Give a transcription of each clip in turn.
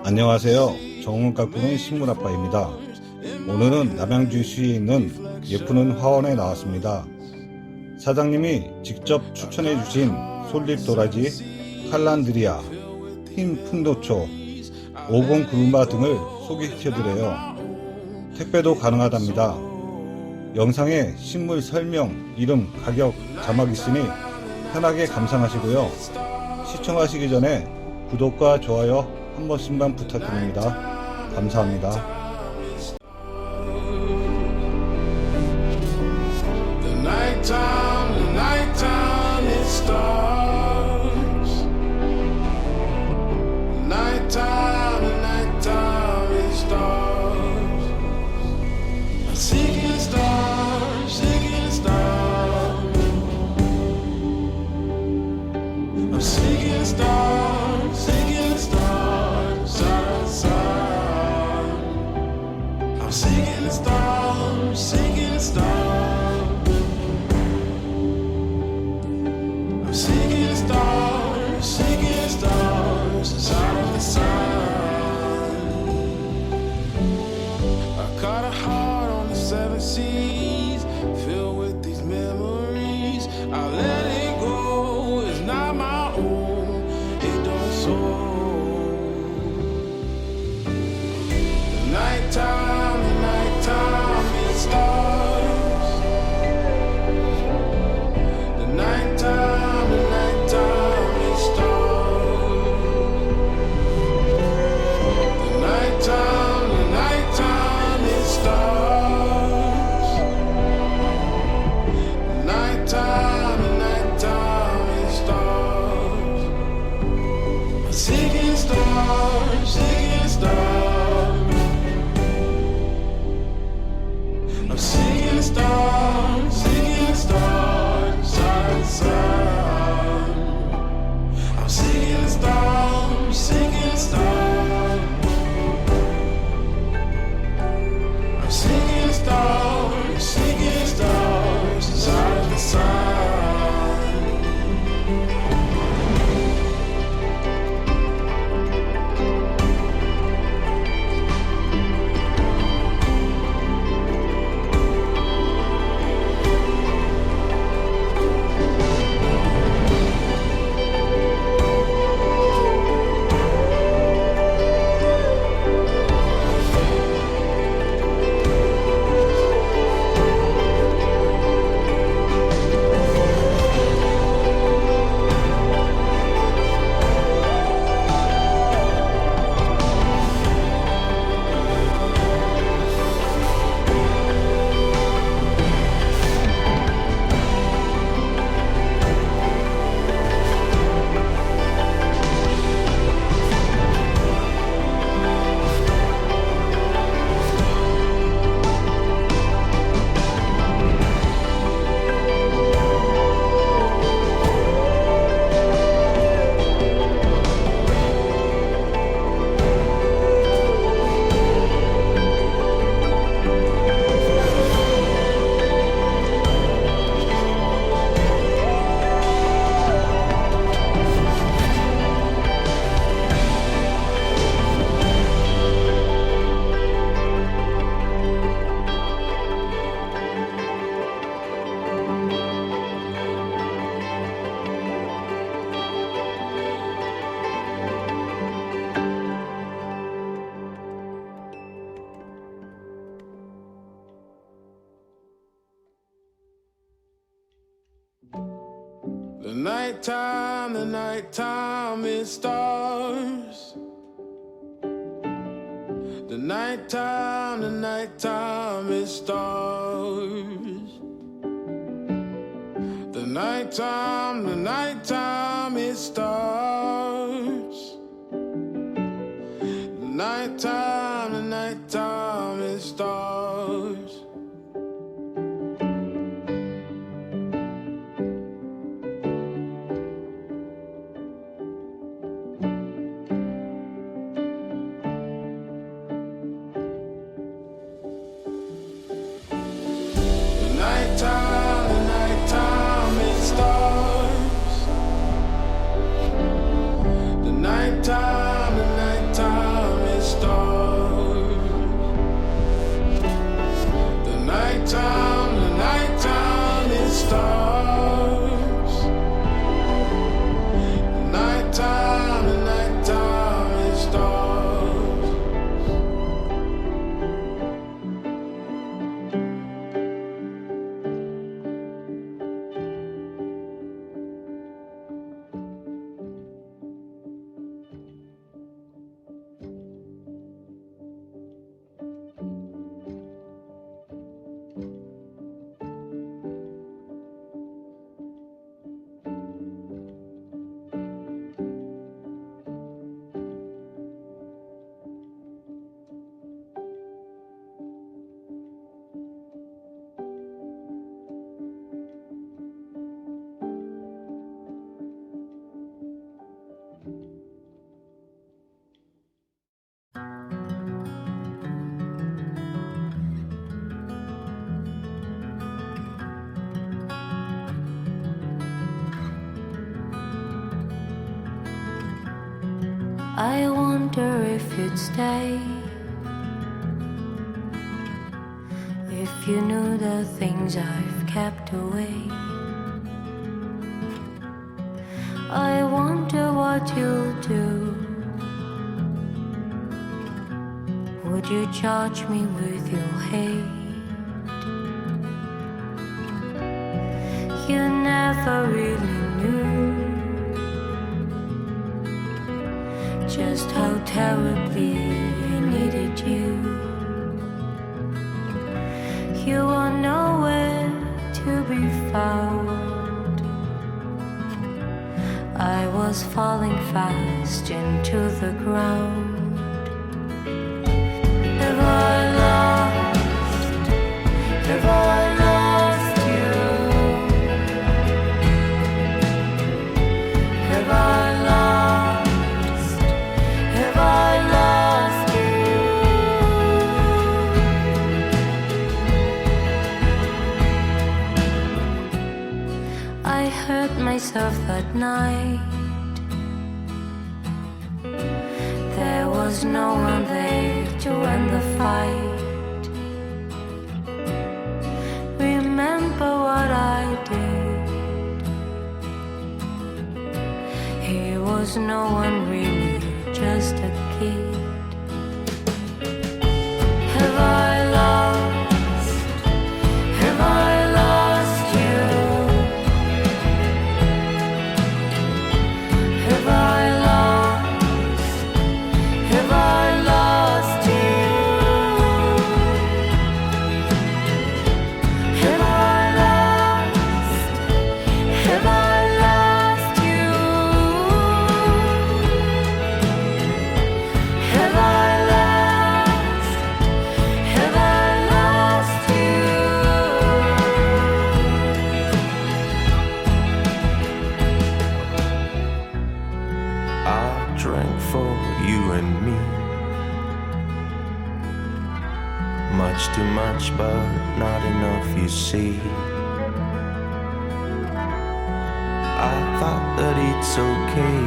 안녕하세요. 정원 가꾸는 식물아빠입니다. 오늘은 남양주시에 있는 예쁘는 화원에 나왔습니다. 사장님이 직접 추천해주신 솔잎 도라지, 칼란드리아, 흰 풍노초, 오공 구루마 등을 소개시켜드려요. 택배도 가능하답니다. 영상에 식물 설명, 이름, 가격, 자막 있으니 편하게 감상하시고요. 시청하시기 전에 구독과 좋아요 한 번씩만 부탁드립니다. 감사합니다. Seas filled with these memories. I let it go. It's not my own. It don't soul. The nighttime, it starts. The nighttime, it starts. The nighttime, it starts. The nighttime, it starts. The nighttime, it starts. The nighttime, it starts. The nighttime, it starts. The nighttime, it starts. I wonder if you'd stay, if you knew the things I've kept away. I wonder what you'll do. Would you charge me with your hate? You never really knew just how terribly I needed you. You are nowhere to be found. I was falling fast into the ground. Have I lost? Have I lost you? Have I lost? Have I lost you? I hurt myself that night. There was no one there to end the fight. Remember what I did. He was no one really, just a kid. Have I lost? Have I lost you? Have I lost? Have I lost you? Have I lost? Have I lost you? Have I lost? Have I lost you? I drank for you and me, much too much, but not enough, you see. I thought that it's okay,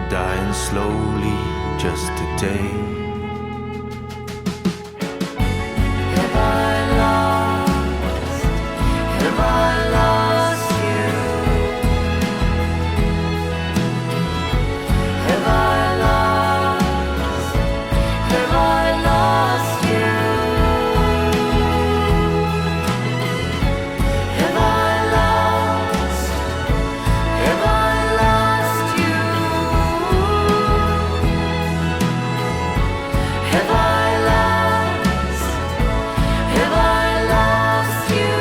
dying slowly just today. Have I lost? Have I lost you? Have I lost? Have I lost you? Have I lost? Have I lost you? Have I lost? Have I lost you?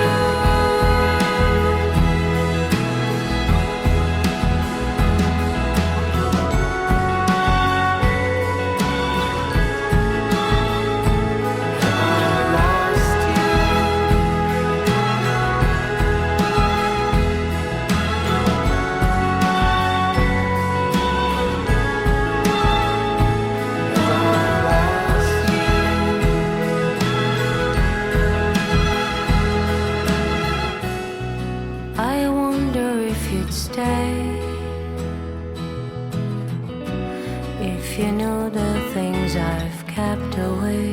I wonder if you'd stay, if you knew the things I've kept away.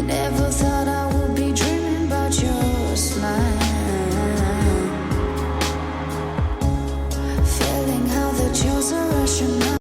Never